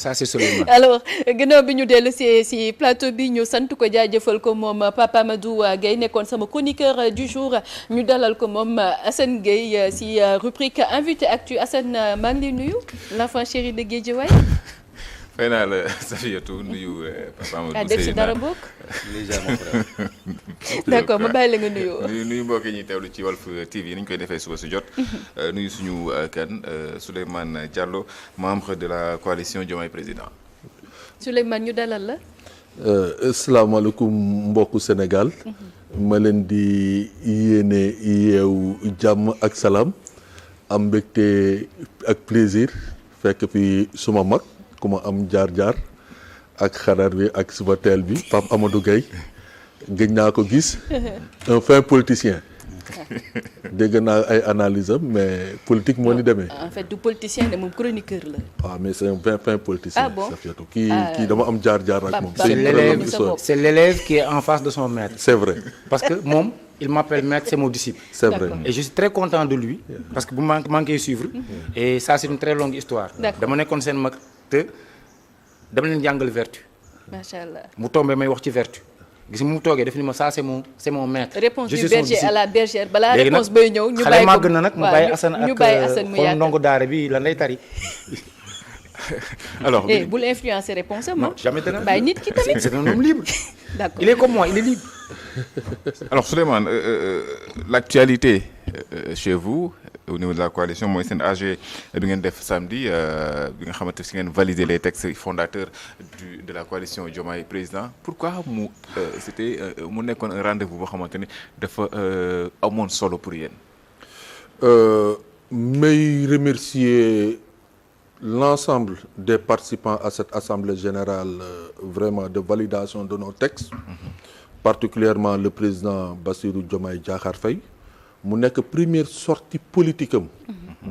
ça c'est Souleymane. alors gannaaw bi ñu dellu si plateau bi ñu sant ko jaajëfal ko moom Papa Amadou Gueye nekkoon sama chroniqueur du jour ñu dalal ko moom Assane Gueye si rubrique invité actu. Assane maa ngi lay nuyu l'enfant chéri de Guédiawaye. fay naa la Safiatou nuyu Papa Amadou dégg si dara bokk. d'accord ma bàyyi la nga nuyu mbokk yi ñuy teewlu ci Walf TV ni ñu koy defee suba su jot. nuyu suñu kan Souleymane Diallo membre de la coalition Diomaye Président. Souleymane ñu dalal la. asalaamaaleykum mbokku Sénégal. ma leen di yéene yeewu jàmm ak salaam am mbégte ak plaisir fekk fi suma mag. ku ma am jaar-jaar ak xadar bi ak suba teel bi Pape Amadou Gueye gëj naa ko gis un fin politicien dégg naa ay analyse am mais politique moo ni demee. en fait du politicien de moom chroniqueur la. waaw mais c'est un fin politicien. ah bon kii dama am jaar-jaar ak moom. c'est l'élève qui est en face de son maître. c'est vrai parce que moom il m'appelle maître, c'est mon disciple. C'est vrai. Et je suis très content de lui parce que bu manqué suivre. Et ça c'est une très longue histoire. dama nekkoon seen mag te dama leen jàngal vertu. macha allah mu tombé may wax ci vertu. gis mu toogee def ni ma ça c'est mon maître. réponse du berger à la bergère balaa réponse bay ñëw ñu bàyyi ko xale màgg na nag mu bàyyi Assane ak mu kon ndongo daara bi lan lay tari. alors bul influencer réponse am. non jamais dana bàyyi nit ki tamit. c'est un homme libre. d'accord il est comme moi il est libre. alors Souleymane l'actualité chez vous au niveau de la coalition mooy seen AG bi ngeen def samedi bi nga xamante si ngeen valider les textes fondateurs de la coalition Diomaye Président pourquoi c'était mu nekkoon un rendez-vous boo xamante ni dafa amoon solo pour yéen. may remercier l'ensemble des participants à cette assemblée générale vraiment de validation de nos textes. Particulièrement le président Bassirou Diomaye Diakhar Faye mu nekk première sortie politique am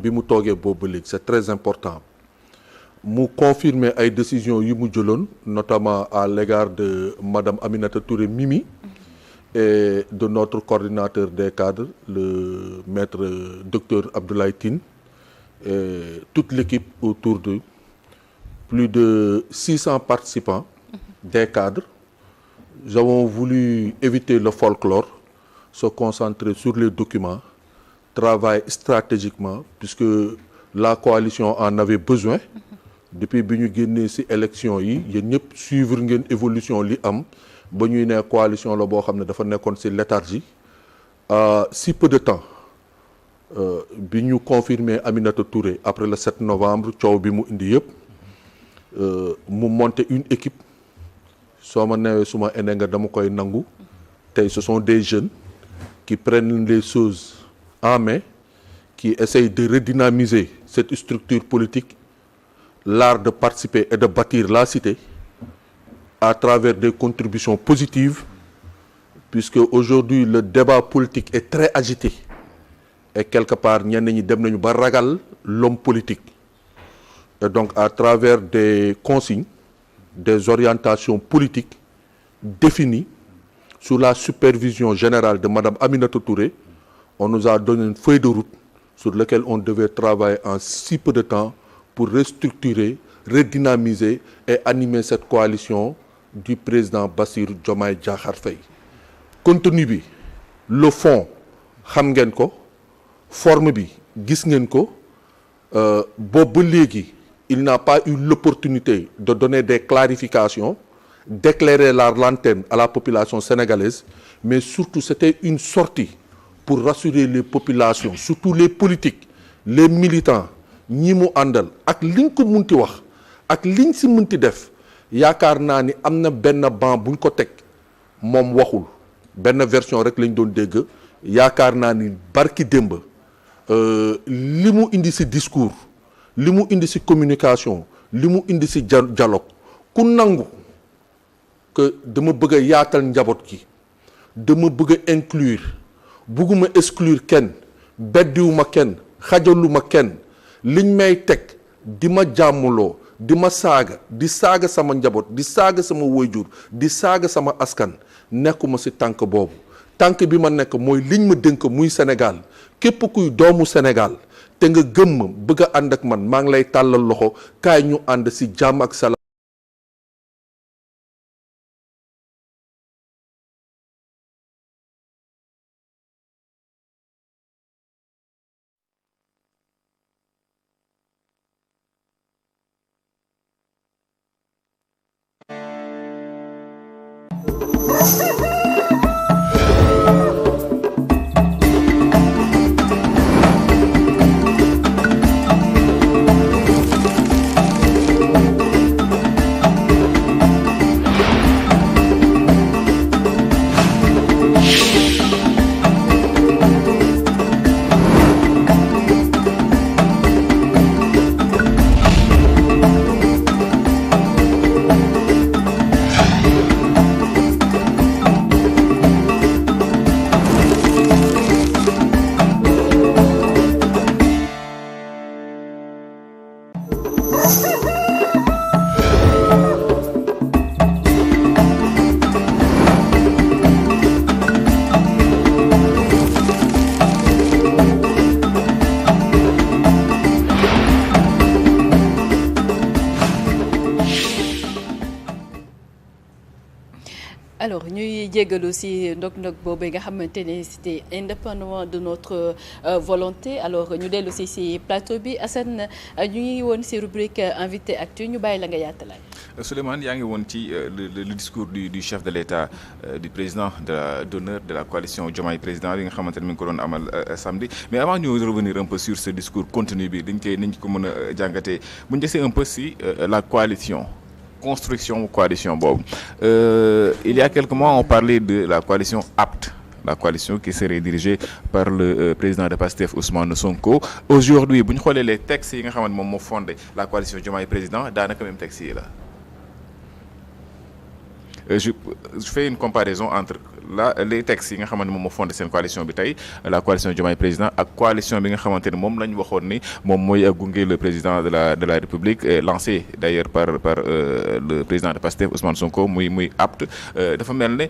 bi mu toogee boobu léegi c'est très important mu confirmer ay décisions yu mu jëloon notamment à l'égard de madame Aminata Touré Mimi et de notre coordinateur des cadres le maître docteur Abdoulaye Tine et toute l'équipe autour de plus de 600 participants des cadres. Nous avons voulu éviter le folklore, se concentrer sur les documents, travailler stratégiquement, puisque la coalition en avait besoin. Depuis que nous avons gagné ces élections, nous avons suivre l'évolution li am ba ñuy ne coalition la boo xam ne dafa nekkoon ci léthargie. Si peu de temps bi ñu confirmé Aminata Touré après le 7 novembre coow bi mu indi yëpp mu monter une équipe. soo ma newee suma ene nga dama koy nangu tey ce sont des jeunes qui prennent les choses en main qui essayent de redynamiser cette structure politique l'art de participer et de bâtir la cité à travers des contributions positives puisque aujourd'hui le débat politique est très agité et quelque part ñenn ñi dem nañu ba ragal l'homme politique et donc à travers des consignes des orientations politiques définies sous la supervision générale de madame Aminata Touré, on nous a donné une feuille de route sur laquelle on devait travailler en si peu de temps pour restructurer, redynamiser et animer cette coalition du président Bassirou Diomaye Diakhar Faye. Contenu bi, le fond xam ngeen ko, forme bi gis ngeen ko, boobu ba léegi il n'a pas eu l'opportunité de donner des clarifications, d'éclairer la lanterne à la population sénégalaise, mais surtout c'était une sortie pour rassurer les populations, surtout les politiques, les militants, ñi mu àndal ak liñ ko munti wax ak liñ si munti def yaakaar naa ni am na benn banc buñ ko teg moom waxul benn version rek lañ doon dégg yaakaar naa ni barki démb li mu indi si discours li mu indi ci communication li mu indi ci dialogue ku nangu que dama bëgg a yaatal njaboot gi dama bëgg a inclure bëgguma exclure kenn beddiwuma kenn xajaluma kenn liñ may teg di ma jàmmuloo di ma saaga di saaga sama njaboot di saaga sama waajur di saaga sama askan nekkuma ci tànk boobu tànk bi ma nekk mooy liñ ma dénk muy Sénégal képp kuy doomu Sénégal te nga gëm ma bëgg a ànd ak man maa ngi lay tàllal loxo kaay ñu ànd si jàmm ak salaam. alors ñuy jéggalu ci ndog-ndog boobu nga xamante ne c'était indépendamment de notre volonté alors ñu dellu ci plateau bi Assane ñu ngi woon ci rubrique invité actu ñu bàyyi la nga yaatalaay. Souleymane yaa ngi woon ci le discours du chef de l'État du président d'honneur de la coalition Diomaye président bi nga xamante ne mi ngi ko doon amal samedi mais avant ñu revenir un peu sur ce discours contenu bi niñ ko mën a jàngatee bu ñu desee un peu ci la construction coalition boobu il y a quelques mois on parlait de la coalition apte, la coalition qui serait dirigée par le président de PASTEF Ousmane Sonko. Aujourd'hui bu ñu xoolee les textes yi nga xamante moom moo fondé la coalition Diomaye président daanaka même textes yi la je fais une comparaison entre les textes yi nga xamante moom moo fondé seen coalition bi tey la coalition Diomaye président ak coalition bi nga xamante ne moom la ñu waxoon ni moom mooy gunge le président de la République lancé d'ailleurs par le président de PASTEF Ousmane Sonko muy apte dafa mel ne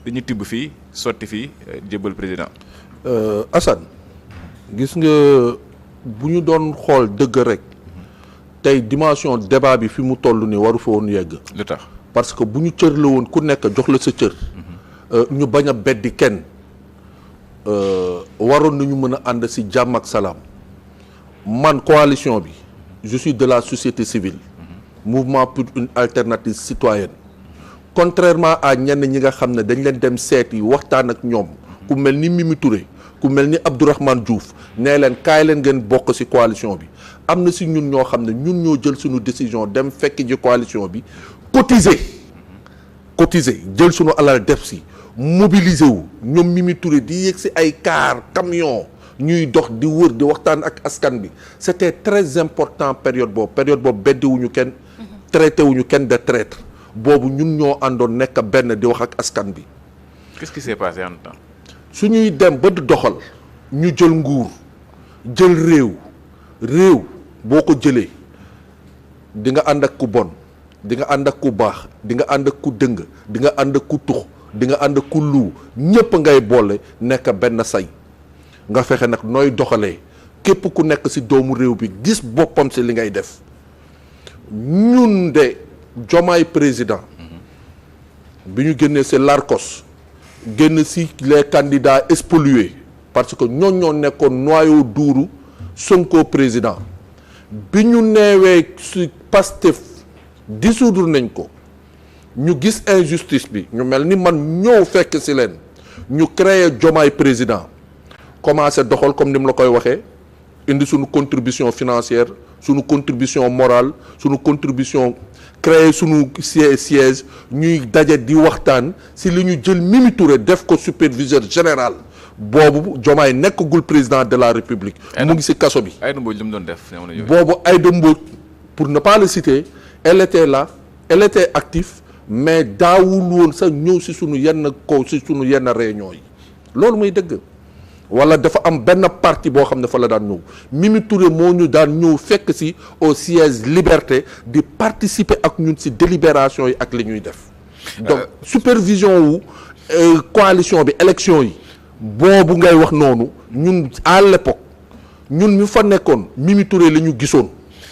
dañu tibb fii sotti fii jébbal président. Assane gis nga bu ñu doon xool dëgg rek tey dimension débat bi fi mu toll ni waru fa woon yegg. lu tax parce que bu ñu cër la woon ku nekk jox la sa cër. ñu bañ a beddi kenn waroon nañu mën a ànd ci jàmm ak salaam man coalition bi je suis de la société civile mouvement pour une alternative citoyenne contrairement à ñenn ñi nga xam ne dañ leen dem seeti waxtaan ak ñoom ku mel ni Mimi Touré ku mel ni Abdourahmane Diouf nee leen kaay leen ngeen bokk ci coalition bi am na ci ñun ñoo xam ne ñun ñoo jël suñu décision dem fekk ji coalition bi cotiser jël suñu alal def ci mobiliser wu ñoom Mimi Touré di yegg ci ay car camion ñuy dox di wër di waxtaan ak askan bi c'était très important période boobu beddiwuñu kenn traité wuñu kenn de traître boobu ñun ñoo àndoon nekk benn di wax ak askan bi. Qu'est-ce qui s'est passé en temps? su ñuy dem ba di doxal ñu jël nguur jël réew boo ko jëlee di nga ànd ak ku bon di nga ànd ak ku baax di nga ànd ak ku dëng di nga ànd ak ku tux di nga ànd ak ku lu ñëpp ngay boole nekk benn say nga fexe nag nooy doxalee képp ku nekk ci doomu réew bi gis boppam ci li ngay def ñun de Diomaye président bi ñu génnee ci l'ARCOS génn ci les candidats spoliés parce que ñoo nekkoon noyau duru Sonko président bi ñu neewee ci Pastef dissoudre nañ ko ñu gis injustice bi ñu mel ni man ñëw fekk ci leen ñu créer Diomaye président commencé doxal comme ni mu la koy waxee indi suñu contribution financière suñu contribution morale suñu contribution créer suñu siège ñuy daje di waxtaan ci li ñu jël Mimi Touré def ko superviseur général boobu Diomaye nekkagul président de la République mu ngi ci kaso bi. Aïda Mbodj li mu doon def boobu Aïda Mbodj pour ne pas le citer elle était là elle était active mais daawul woon sax ñëw ci sunu yenn réunion yi loolu muy dëgg wala dafa am benn parti boo xam ne fa la daan ñëw Mimi Touré moo ñu daan ñëw fekk ci au siège Liberté di participer ak ñun ci délibération yi ak li ñuy def donc supervision wu coalition bi élection yi boobu ngay wax noonu ñun à l'époque ñun mi fa nekkoon Mimi Touré la ñu gisoon.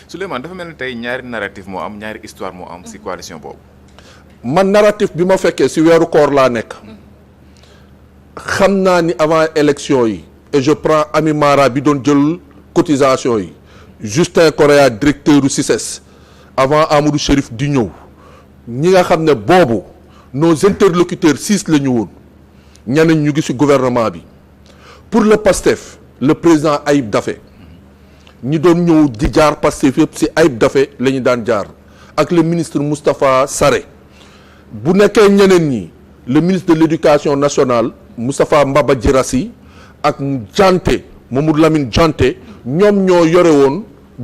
Souleymane dafa mel ni tey ñaari narratif moo am ñaari histoire moo am ci coalition boobu. man narratif bi ma fekkee ci weeru koor laa nekk xam naa ni avant élection yi et je prends Ami Mara bi doon jël cotisation yi Justin Correa directeur u CICES avant Amadou Chérif di ñëw ñi nga xam ne boobu nos interlocuteurs 6 la ñu woon ñeneen ñu ngi ci gouvernement bi pour le PASTEF le président Ayib Daffé ñi doon ñëw di jaar Pastef yëpp ci Ayib Daffé la ñu daan jaar ak le ministre Moustapha Sarré bu nekkee ñeneen ñi le ministre de l'éducation nationale Moustapha Mbaba Guirassy ak Dianté Mamadou Lamine Dianté ñoom ñoo yore woon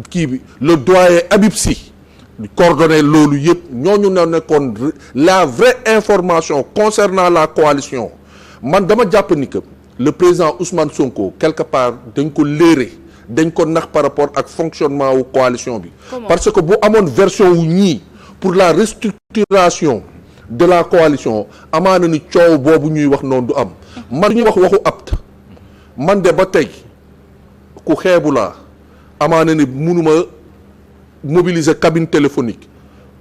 kii bi le doyen Habib Sy coordonné loolu yëpp ñooñu ne nekkoon la vraie information concernant la coalition man dama jàpp ni que le président Ousmane Sonko quelque part dañ ko léere dañ ko nax par rapport ak fonctionnement wu coalition bi. parce que bu amoon version wu ñii pour la restructuration de la coalition amaana ni coow boobu ñuy wax noonu du am. man ñuy wax waxu apte man de ba tey ku xeebu laa amaana ni mënuma mobiliser cabine téléphonique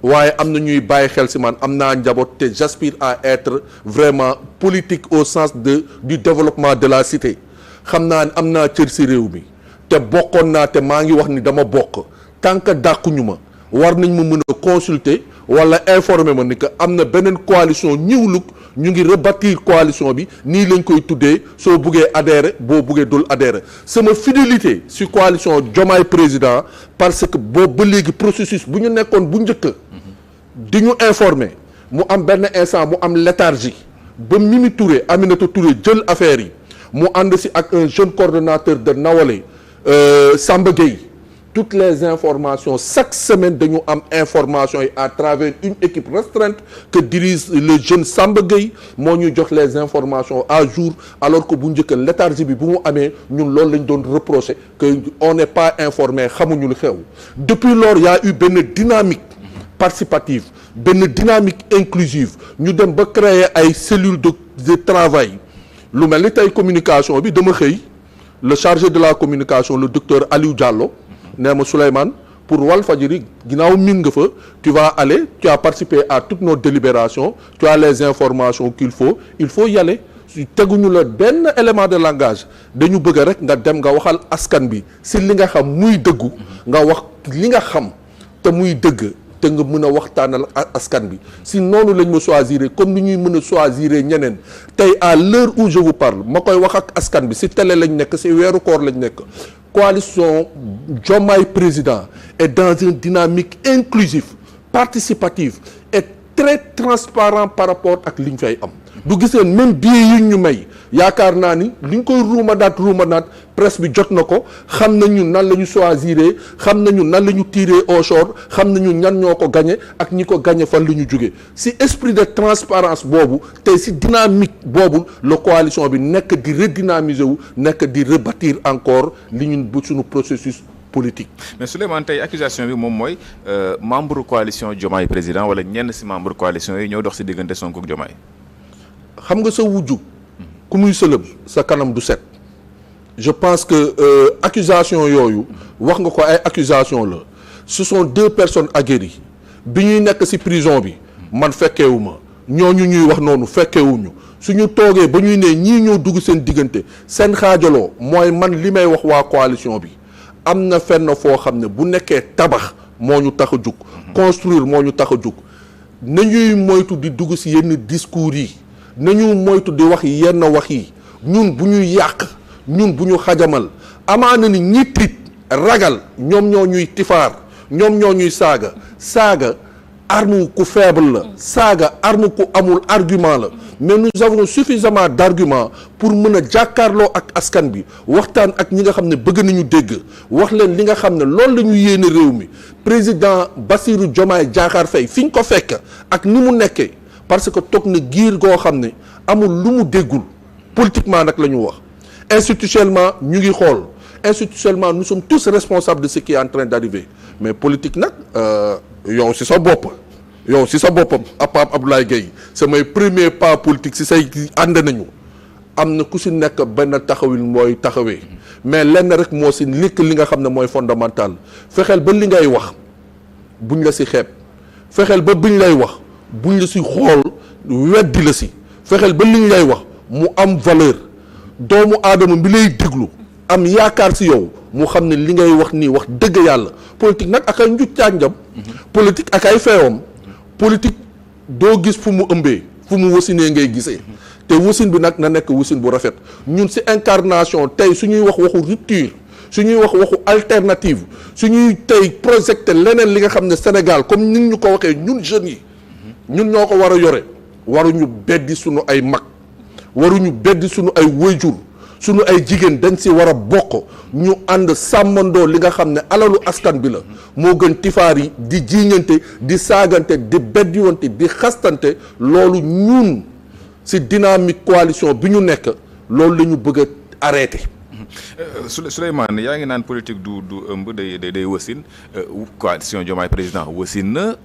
waaye am na ñuy bàyyi xel ci man am naa njaboot te j'aspire à être vraiment politique au sens du développement de la cité xam naa ne am naa cër ci réew mi te bokkoon naa te maa ngi wax ni dama bokk tant que dàquñu ma war nañ ma mën a consulter wala informer ma ni que am na beneen coalition ñiwlug ñu ngi rebâtir coalition bi nii lañ koy tuddee soo buggee adhérer boo buggee dul adhérer sama fidélité ci coalition Diomaye président parce que boobu ba léegi processus bu ñu nekkoon bu njëkk di ñu informer mu am benn instant mu am léthargie ba Mimi Touré Aminata Touré jël affaire yi mu ànd ci ak un jeune coordonnateur de Nawalé Samba Gueye toutes les informations chaque semaine dañu am information yi à travers une équipe restreinte que dirige le jeune Samba Gueye moo ñuy jox les informations à jour alors que bu njëkk léthargie bi bu mu amee ñun loolu lañ doon reprocher que on n'est pas informé xamuñu lu xew depuis lors il y a eu benn dynamique participative benn dynamique inclusive ñu dem ba créer ay cellules de travail lu mel ni tey communication bi dama xëy le chargé de la communication le docteur Aliou Diallo nee ma Souleymane pour Walfadjri ginnaaw min nga fa tu vas aller tu as participé à toutes nos délibérations tu as les informations qu'il faut y aller teguñu la benn élément de langage dañu bëgg rek nga dem nga waxal askan bi si li nga xam muy dëggu nga wax li nga xam te muy dëgg te nga mën a waxtaanal askan bi si noonu lañ ma choisir comme ni ñuy mën a choisir ñeneen tey à l'heure où je vous parle ma koy wax ak askan bi si télé lañ nekk si weeru koor lañ nekk coalition Diomaye président est dans une dynamique inclusive participative et très transparent par rapport ak li ñu fay am du giseen même billet yi ñu may yaakaar naa ni li ñu koy ruumanaat presse bi jot na ko xam nañu nan la ñu choisir xam nañu nan la ñu tirer au sort xam nañu ñan ñoo ko gagné ak ñi ko gagné fan la ñu jóge si esprit de transparence boobu tey si dynamique boobu la coalition bi nekk di redynamiser wu nekk di rebâtir encore li ñun bu suñu processus politique. mais Souleymane tey accusation bi moom mooy membre coalition Diomaye président wala ñenn ci membre coalition yi ñoo dox ci diggante Sonko ak Diomaye. xam nga sa wujju ku muy sëlëm sa kanam du set je pense que accusation yooyu wax nga ko ay accusation la ce sont 2 personnes aguerries bi ñuy nekk ci prison bi man fekkewuma ñooñu ñuy wax noonu fekkewuñu suñu toogee ba ñuy ne ñii ñoo dugg seen diggante seen xaajaloo mooy man li may wax waa coalition bi am na fenn foo xam ne bu nekkee tabax moo ñu tax a jug construire moo ñu tax a jug nañuy moytu di dugg ci yenn discours yi nañu moytu di wax yenn wax yi ñun bu ñuy yàq ñun bu ñu xajamal amaana ni ñi tiit ragal ñoom ñoo ñuy tifaar ñoom ñoo ñuy saaga arme ku faible la saaga arme ku amul argument la mais nous avons suffisamment d'arguments pour mën a jàkkaarloo ak askan bi waxtaan ak ñi nga xam ne bëgg nañu dégg wax leen li nga xam ne loolu la ñu yéene réew mi président Bassirou Diomaye Diakhar Faye fi ñu ko fekk ak ni mu nekkee parce que toog na giir goo xam ne amul lu mu déggul politiquement nag la ñu wax institutionnellement ñu ngi xool institutionnellement nous sommes tous responsables de ce qui est en train d'arriver mais politique nag yow si sa bopp Pape Abdoulaye Gueye samay premier pas politique si say ànd nañu am na ku si nekk benn taxawin mooy taxawee mais lenn rek moo si nekk li nga xam ne mooy fondamental fexeel ba li ngay wax buñ la si xeeb fexeel ba biñ lay wax buñ la si xool weddi la si fexeel ba liñ lay wax mu am valeur doomu aadama bi lay déglu am yaakaar si yow mu xam ne li ngay wax nii wax dëgg yàlla politique nag ak ay njuj cànjam politique ak ay feewam politique doo gis fu mu ëmbee fu mu wasinee ngay gisee te wasin bi nag na nekk wasin bu rafet ñun si incarnation tey suñuy wax waxu rupture suñuy wax waxu alternative suñuy tey projeté leneen li nga xam ne Sénégal comme ni ñu ko waxee ñun jeunes yi ñun ñoo ko war a yore waruñu beddi suñu ay mag waruñu beddi suñu ay wayjur suñu ay jigéen dañ si war a bokk ñu ànd sàmmandoo li nga xam ne alalu askan bi la moo gën tifaar yi di jiiñante di saagante di beddiwante di xastante loolu ñun si dynamique coalition bi ñu nekk loolu la ñu bëgg a arrêté. Souleymane yaa ngi naan politique du ëmb day wasin coalition Diomaye président wasin na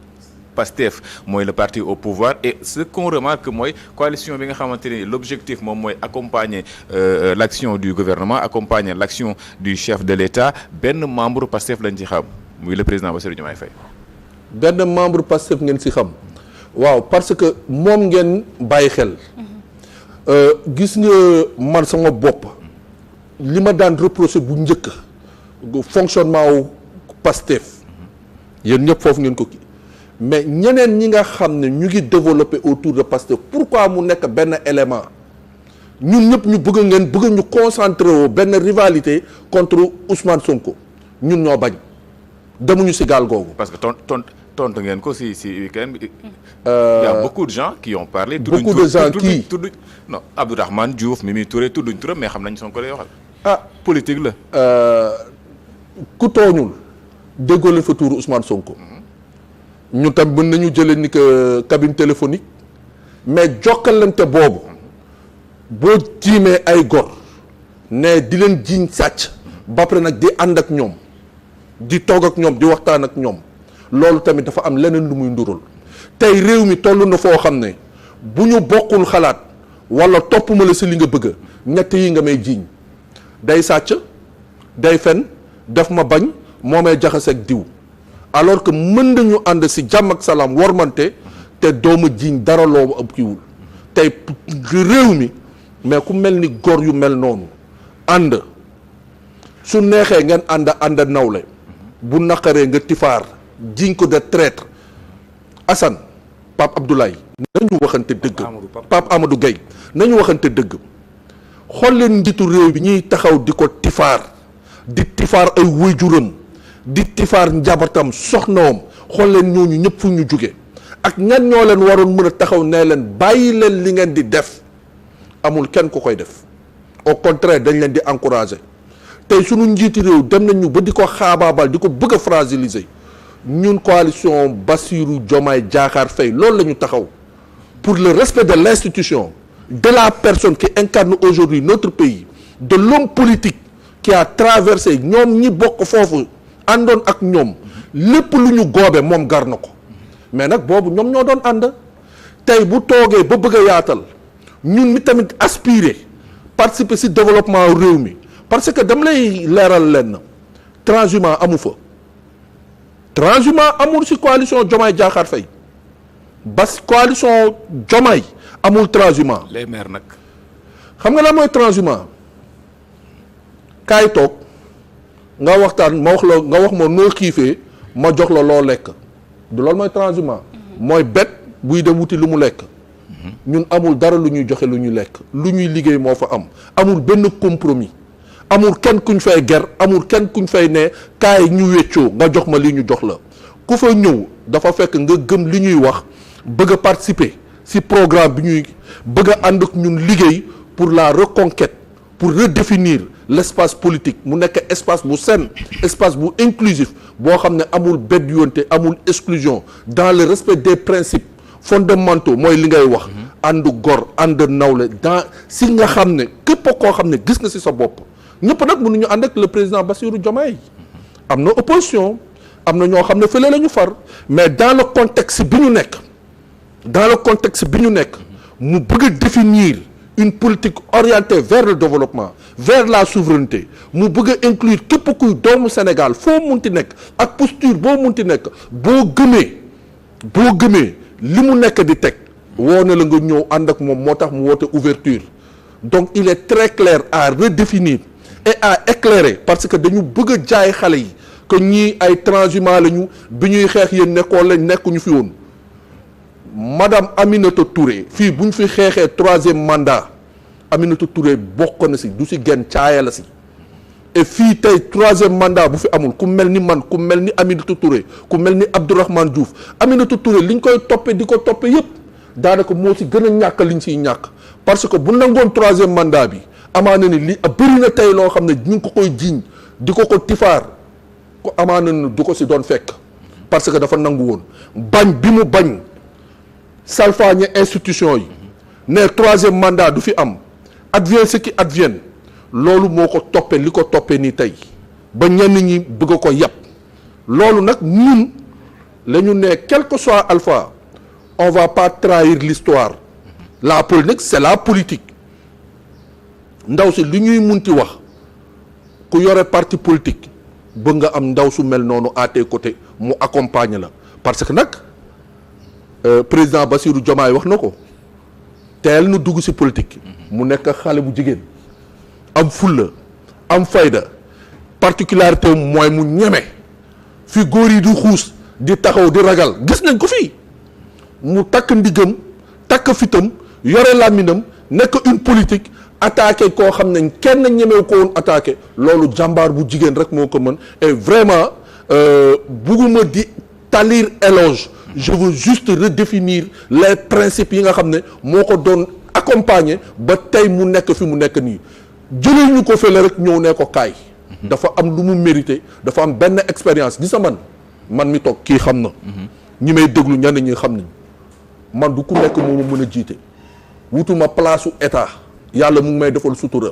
PASTEF mooy le parti au pouvoir et ce qu'on remarque mooy coalition bi nga xamante ni l'objectif moom mooy accompagner l'action du gouvernement accompagner l'action du chef de l'État benn membre PASTEF lañ ci xam muy le président Bassirou Diomaye Faye. benn membre PASTEF ngeen si xam waaw parce que moom ngeen bàyyi xel gis nga man sama bopp li ma daan reproché bu njëkk fonctionnement wu PASTEF yéen ñëpp foofu ngeen ko kii mais ñeneen ñi nga xam ne ñu ngi développé autour de PASTEF pourquoi mu nekk benn élément ñun ñëpp ñu bëgg ñu concentré woo benn rivalité contre Ousmane Sonko ñun ñoo bañ demuñu si gaal googu. parce que tontu ngeen ko si week-end bi. y a beaucoup de gens qui ont parlé. beaucoup de gens qui non Abdourahmane Diouf Mimi Touré tudduñ turam mais xam nañ Sonko lay waxal. politique la. ku tooñul déggoo leen fa tuuru Ousmane Sonko. ñu tam mën nañu jëlee ni que cabine téléphonique mais jokkalante boobu boo tiimee ay gor ne di leen jiiñ sàcc ba pare nag di ànd ak ñoom di toog ak ñoom di waxtaan ak ñoom loolu tamit dafa am leneen lu muy ndurul tey réew mi toll na foo xam ne bu ñu bokkul xalaat wala topp ma la si li nga bëgg ñett yi nga may jiiñ day sàcc day fen def ma bañ moo may jaxaseeg diw alors que mën nañu ànd si jàmm ak salaam wormante te dooma jiiñ dara loo ab kiwul tey réew mi mais ku mel ni góor yu mel noonu ànd su neexee ngeen ànd nawle bu naqaree nga tifaar jiiñ ko de traître Assane Pape Abdoulaye nañu waxante dëgg Pape Amadou Gueye nañu waxante dëgg xool leen njiitu réew bi ñuy taxaw di ko tifaar ay waajuram di tifaar njabatam soxnaam xool leen ñooñu ñëpp fu ñu jóge ak ñan ñoo leen waroon mën a taxaw nee leen bàyyi leen li ngeen di def amul kenn ku koy def au contraire dañ leen di encourager tey suñu njiiti réew dem nañu ba di ko xaabaabal di ko bëgg a fragiliser ñun coalition Bassirou Diomaye Diakhar Faye loolu la ñu taxaw pour le respect de l'institution de la personne qui incarne aujourd'hui notre pays de l'homme politique qui a traversé ñoom ñi bokk foofu àndoon ak ñoom lépp lu ñu goobe moom gar na ko mais nag boobu ñoom ñoo doon ànd tey bu toogee ba bëgg a yaatal ñun mi tamit aspirer participer ci développement réew mi parce que dama lay leeral leen transhumance amu fa transhumance amul ci coalition Diomaye Diakhar Faye bas coalition Diomaye amul transhumance. les maires nag. xam nga la mooy transhumance kaay toog nga waxtaan ma wax la nga wax ma noo xiifee ma jox la loo lekk du loolu mooy transhumance mooy bet buy dem wuti lu mu lekk ñun amul dara lu ñuy joxe lu ñuy lekk lu ñuy liggéey moo fa am amul benn compromis amul kenn kuñ fay ger amul kenn kuñ fay ne kaay ñu weccoo nga jox ma li ñu jox la ku fa ñëw dafa fekk nga gëm li ñuy wax bëgg a participer ci programme bi ñuy bëgg a ànd ak ñun liggéey pour la reconquête pour redéfinir l'espace politique mu nekk espace bu sain espace bu inclusif boo xam ne amul beddiwante amul exclusion dans le respect des principes fondamentaux mooy li ngay wax ànd gor ànd nawle dans si nga xam ne képp koo xam ne gis nga ci sa bopp ñëpp nag mënuñu ànd ak le président Bassirou Diomaye am na opposition am na ñoo xam ne fële la ñu far mais dans le contexte bi ñu nekk mu bëgg a définir une politique orientée vers le développement vers la souveraineté mu bëgg a inclure képp kuy doomu Sénégal foo munti nekk ak posture boo munti nekk boo gëmee li mu nekk di teg woo na la nga ñëw ànd ak moom moo tax mu woote ouverture donc il est très clair à redéfinir et à éclairer parce que dañu bëgg a jaay xale yi que ñii ay transhumants lañu bi ñuy xeex yéen nekkoon lañ nekkuñu fi woon madame Aminata Touré fii bu ñu fi xeexee 3e mandat Aminata Touré bokk na si du si genn caaya la si et fii tey 3e mandat bu fi amul ku mel ni man ku mel ni Aminata Touré ku mel ni Abdourahmane Diouf Aminata Touré liñ koy toppee di ko toppee yépp daanaka moo si gën a ñàkk liñ siy ñàkk parce que bu nangoon 3e mandat bi amaana ni li bëri na tey loo xam ne ñu ngi ko koy jiiñ di ko tifaar ko amaana ni du ko si doon fekk parce que dafa nangu woon bañ bi mu bañ salfaañe institution yi ne 3e mandat du fi am advienne ce qui advienne loolu moo ko toppee li ko toppee nii tey ba ñenn ñi bëgg ko yàpp loolu nag ñun la ñu ne quel que soit alpha on va pas trahir l'histoire la politique c'est la politique ndaw si li ñuy munti wax ku yore parti politique bëgg nga am ndaw su mel noonu à tes côtés mu accompagne la parce que nag président Bassirou Diomaye wax na ko teel nu dugg ci politique mu nekk xale bu jigéen am fulla am fayda particularité mooy mu ñeme fi góor yi di xuus di taxaw di ragal gis nañ ko fii mu takk ndigam takk fitam yore làmminam nekk une politique attaqué koo xam ne kenn ñemew ko woon attaqué loolu jàmbaar bu jigéen rek moo ko mën et vraiment bugguma di talir éloge je veux juste redéfinir les principes yi nga xam ne moo ko doon accompagner ba tey mu nekk fi mu nekk nii jëlee ñu ko fële rek ñëw ne ko kaay dafa am lu mu mérité dafa am benn expérience gis nga man mi toog kii xam na ñi may déglu ñenn ñi xam nañ man du ku nekk moo ma mën a jiite wutuma place u état yàlla mu ngi may defal sutura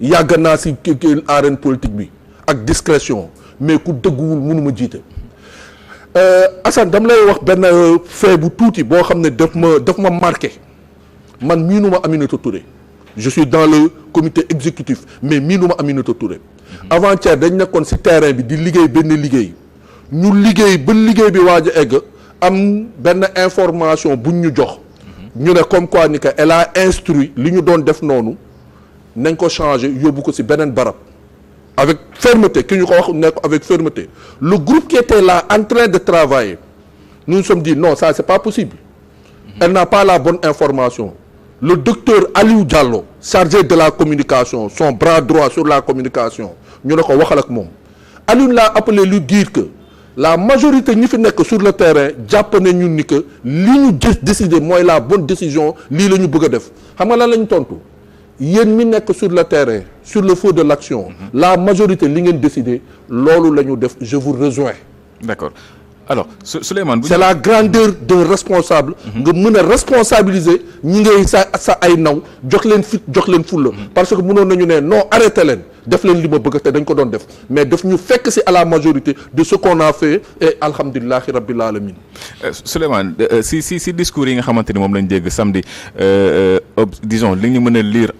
yàgg naa si kii arène politique bi ak discrétion mais ku dëgguwul mënuma jiite Assane dama lay wax benn fait bu tuuti boo xam ne daf ma marqué man miinuma Aminata Touré je suis dans le comité exécutif mais miinuma Aminata Touré avant-hier dañ nekkoon si terrain bi di liggéey benn liggéey ñu liggéey ba liggéey bi waaj a egg am benn information buñ ñu jox ñu ne comme quoi ni que elle a instruit li ñu doon def noonu nañ ko changer yóbbu ko si beneen barab avec fermeté ki ñu ko wax ne ko avec fermeté le groupe qui était là en train de travailler nous nous sommes dit non ça c'est pas possible elle n'a pas la bonne information le docteur Aliou Diallo chargé de la communication son bras droit sur la communication ñu ne ko waxal ak moom Aliou l'a appelé lui dire que la majorité ñi fi nekk sur le terrain jàpp ne ñun ni que li ñu décider mooy la bonne décision lii la ñu bëgg a def xam nga lan la ñu tontu yéen mi nekk sur le terrain sur le feu de l'action la majorité li ngeen décider loolu la ñu def je vous rejoins. D'accord. Alors Souleymane c'est la grandeur d'un responsable nga mën a responsabiliser ñi ngay sa ay naw jox leen fit jox leen fulla parce que mënoon nañu ne non arrêté leen def leen li ma bëgg te dañ ko doon def mais daf ñu fekk ci à la majorité de ce qu'on a fait et alhamdulillahi rabbil alamin. Souleymane si discours yi nga xamante ni moom lañ dégg samedi disons li ñu mën a lire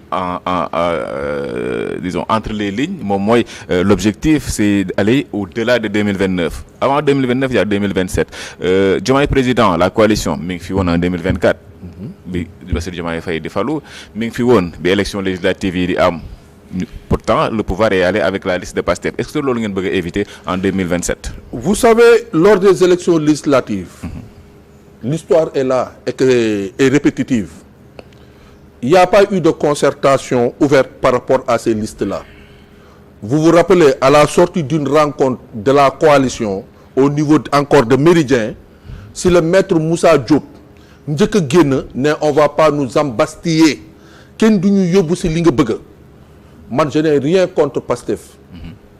disons entre les lignes moom mooy l'objectif c'est d'aller au-delà de 2029 avant 2029 il y a 2027 Diomaye président la coalition mi ngi fi woon en 2024 bi Bassirou Diomaye Faye di falu mi ngi fi woon bi élection législative yi di am pourtant le pouvoir est allé avec la liste de Pastef est-ce que loolu ngeen bëgg a éviter en 2027 vous savez lors des élections législatives l'histoire est là et répétitive il n'y a pas eu de concertation ouverte par rapport à ces listes-là vous vous rappelez à la sortie d'une rencontre de la coalition au niveau encore de Méridien si le maître Moussa Diop njëkk a génn ne on va pas nous embastiller kenn du ñu yóbbu si li nga bëgg man je n'ai rien contre Pastef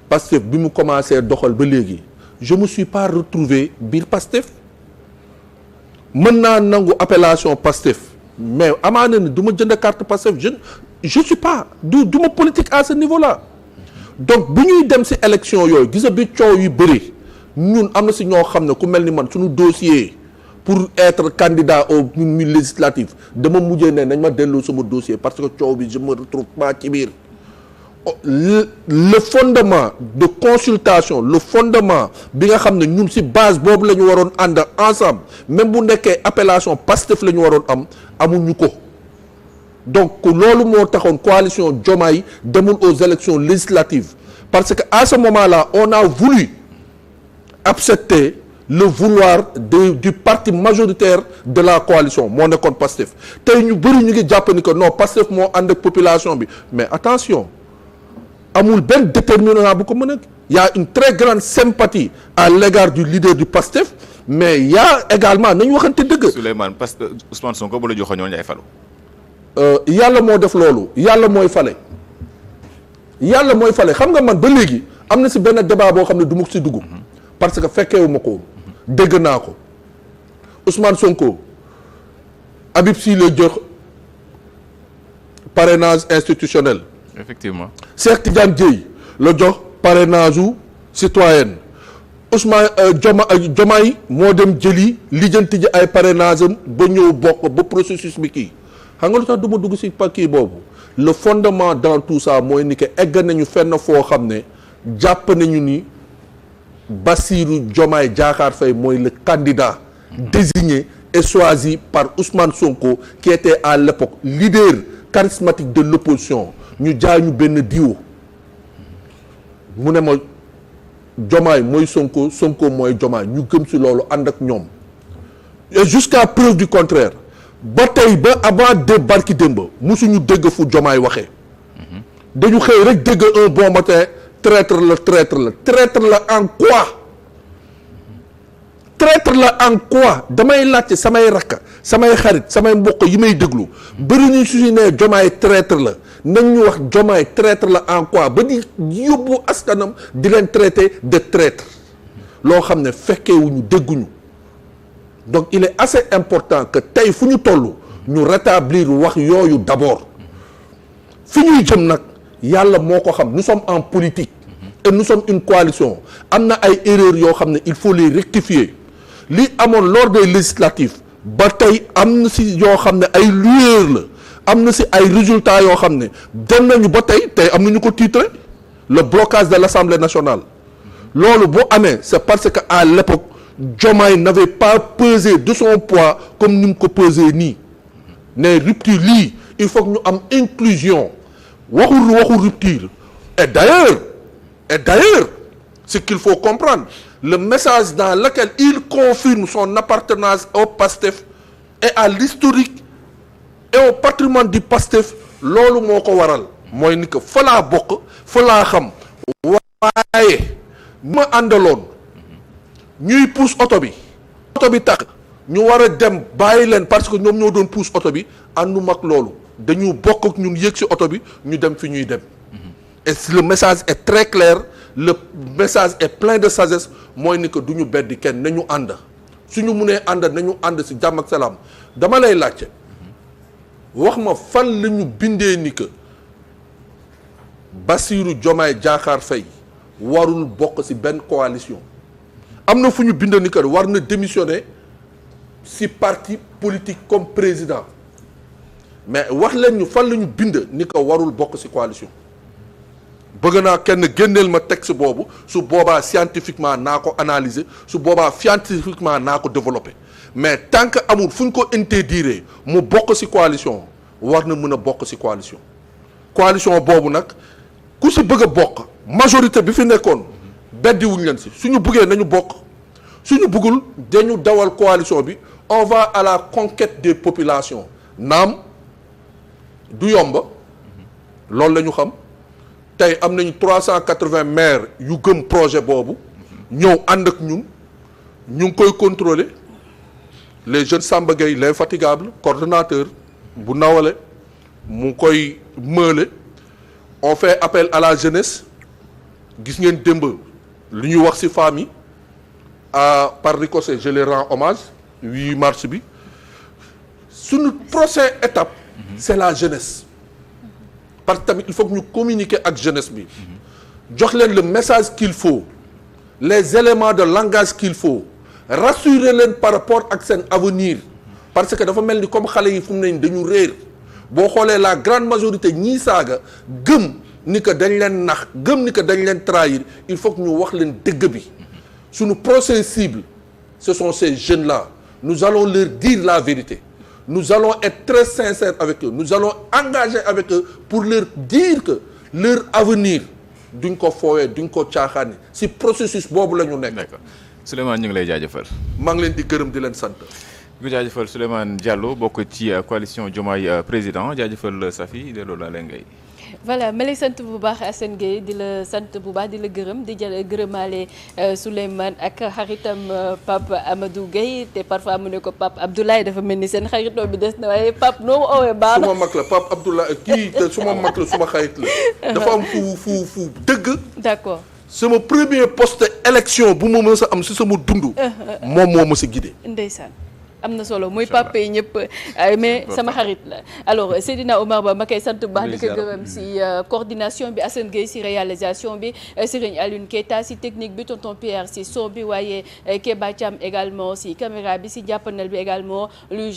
Pastef bi mu commencé doxal ba léegi je me suis pas retrouvé biir Pastef mën naa nangu appellation Pastef mais amaana ni du ma jënd carte Pastef je suis pas du ma politique à ce niveau-là donc bu ñuy dem si élection yooyu gisa bi coow yu bëri ñun am na si ñoo xam ne ku mel ni man suñu dossier pour être candidat aux législatives dama mujjee ne nañ ma delloo sama dossier parce que coow bi je me retrouve pas ci biir le fondement de consultation le fondement bi nga xam ne ñun ci base boobu la ñu waroon ànd ensemble même bu nekkee appellation Pastef la ñu waroon am amuñu ko donc loolu moo taxoon coalition Diomaye demul aux élections législatives parce que à ce moment-là on a voulu accepter le vouloir du parti majoritaire de la coalition moo nekkoon Pastef tey ñu bëri ñu ngi jàpp ni que non Pastef moo ànd ak population bi mais attention amul benn déterminant bu ko mën a y a une très grande sympathie à l'égard du leader du Pastef mais y a également nañu waxante dëgg. Souleymane parce que Ousmane Sonko bu la joxoon ñooñu ay falu. yàlla moo def loolu yàlla mooy fale xam nga man ba léegi am na si benn débat boo xam ne du ma si dugg parce que fekkeewu ma ko dégg naa ko Ousmane Sonko Habib Sy la jox parrainage institutionnel. Effectivement. Cheikh Tidiane Dièye la jox parrainage u citoyenne Ousmane Diomaye moo dem jëli lijjanti ji ay parrainage am ba ñëw bokk ba processus bi kii xam nga lu tax du ma dugg si kii boobu le fondement dans tout ça mooy ni que egg nañu fenn foo xam ne jàpp nañu ni Bassirou Diomaye Diakhar Faye mooy le candidat désigné et choisi par Ousmane Sonko qui était à l'époque leader charismatique de l'opposition ñu jaay ñu benn diwo mu ne ma Diomaye mooy Sonko Sonko mooy Diomaye ñu gëm ci loolu ànd ak ñoom et jusqu'à preuve du contraire ba tey ba avant de barki démb musuñu dégg fu Diomaye waxee dañu xëy rek dégg un bon matin traître la en quoi traître la en quoi damay laajte samay rakk samay xarit samay mbokk yi may déglu bëri ñu suñu nee Diomaye traître la nañ ñu wax Diomaye traître la en quoi ba di yóbbu askanam di leen traité de traître loo xam ne fekkeewuñu dégguñu donc il est assez important que tey fu ñu toll ñu rétablir wax yooyu d'abord fi ñuy jëm nag yàlla moo ko xam nous sommes en politique et nous sommes une coalition am na ay erreurs yoo xam ne il faut les rectifier li amoon lors des législatives ba tey am na si yoo xam ne ay lueur la am na si ay résultats yoo xam ne dem nañu ba tey am nañu ko titré le blocage de l'Assemblée nationale loolu bu amee c'est parce que à l'époque Diomaye n'avait pas pesé de son poids comme ni mu ko pesé nii ne rupture lii il faut que ñu am inclusion waxu rupture et d'ailleurs ce qu'il faut comprendre le message dans lequel il confirme son appartenance au PASTEF et à l'historique et au patrimoine du PASTEF loolu moo ko waral mooy ni que fa laa bokk fa laa xam waaye ma àndaloon ñuy pousse oto bi takk ñu war a dem bàyyi leen parce que ñoom ñoo doon pousse oto bi ànduma ak loolu dañu bokk ak ñun yéeg ci oto bi ñu dem fi ñuy dem et le message est très clair le message est plein de sagesse mooy ni que du ñu beddi kenn nañu ànd suñu munee ànd nañu ànd ci jàmm ak salaam dama lay laajte wax ma fan la ñu bindee ni que Bassirou Diomaye Diakhar Faye warul bokk ci benn coalition am na fu ñu bind ni que war na démissionner ci parti politique comme président mais wax leen ñu fan la ñu bind ni que warul bokk ci coalition bëgg naa kenn génneel ma texte boobu su boobaa scientifiquement naa ko analyser su boobaa scientifiquement naa ko développer mais tant que amul fu ñu ko interdire mu bokk ci coalition war na mën a bokk ci coalition boobu nag ku ci bëgg a bokk majorité bi fi nekkoon beddiwuñ leen ci suñu bëggee nañu bokk suñu bëggul dañu dawal coalition bi on va à la conquête des populations naam du yomb loolu la ñu xam tey am nañu 380 maires yu gëm projet boobu ñëw ànd ak ñun ñu ngi koy contrôler les jeunes Samba Gueye l'infatigable coordonnateur bu nawale mu koy mële on fait appel à la jeunesse gis ngeen démb lu ñuy wax ci femmes yi par ricochet je les rends hommage 8 mars bi suñu prochaine étape c'est la jeunesse parce que tamit il faut que ñu communiquer ak jeunesse bi jox leen le message qu'il faut les éléments de langage qu'il faut rassurer leen par rapport ak seen avenir parce que dafa mel ni comme xale yi fu mu ne dañu réer boo xoolee la grande majorité ñii saaga gëm ni que dañ leen nax gëm ni que dañ leen trahir il faut que ñu wax leen dëgg bi suñu prochaine cible ce sont ces jeunes là nous allons leur dire la vérité nous allons être très sincères avec eux nous allons engager avec eux pour leur dire que leur avenir duñ ko foowee duñ ko caaxaani si processus boobu la ñu nekk. D'accord Souleymane ñu ngi lay jaajëfal. maa ngi leen di gërëm di leen sant. ñu jaajëfal Souleymane Diallo bokk ci coalition Diomaye président jaajëfal Safi de loolu laa leen ngay. voilà ma lay sant bu baax Assane Gueye di la sant bu baax di la gërëm di jël gërëmaale Souleymane ak xaritam Pape Amadou Gueye te parfois mu ne ko Pape Abdoulaye dafa mel ni seen xaritoo bi des na waaye Pape noo ma oowee baax na. suma mag la Pape Abdoulaye kii te suma mag la suma xarit la. dafa am fu dëgg. d'accord. sama premier poste élection bu ma mës a am si sama dund. moom moo mës a guidé. ndeysaan. am na solo muy papa yi ñëpp mais sama xarit la alors Seydina Omar Ba ma koy sant bu baax di ko gërëm si coordination bi Assane Gueye si réalisation bi Serigne Alioune Keita si technique bi tonton Pierre si son bi waaye Keba Thiam également si caméra bi si jàppanal bi également luy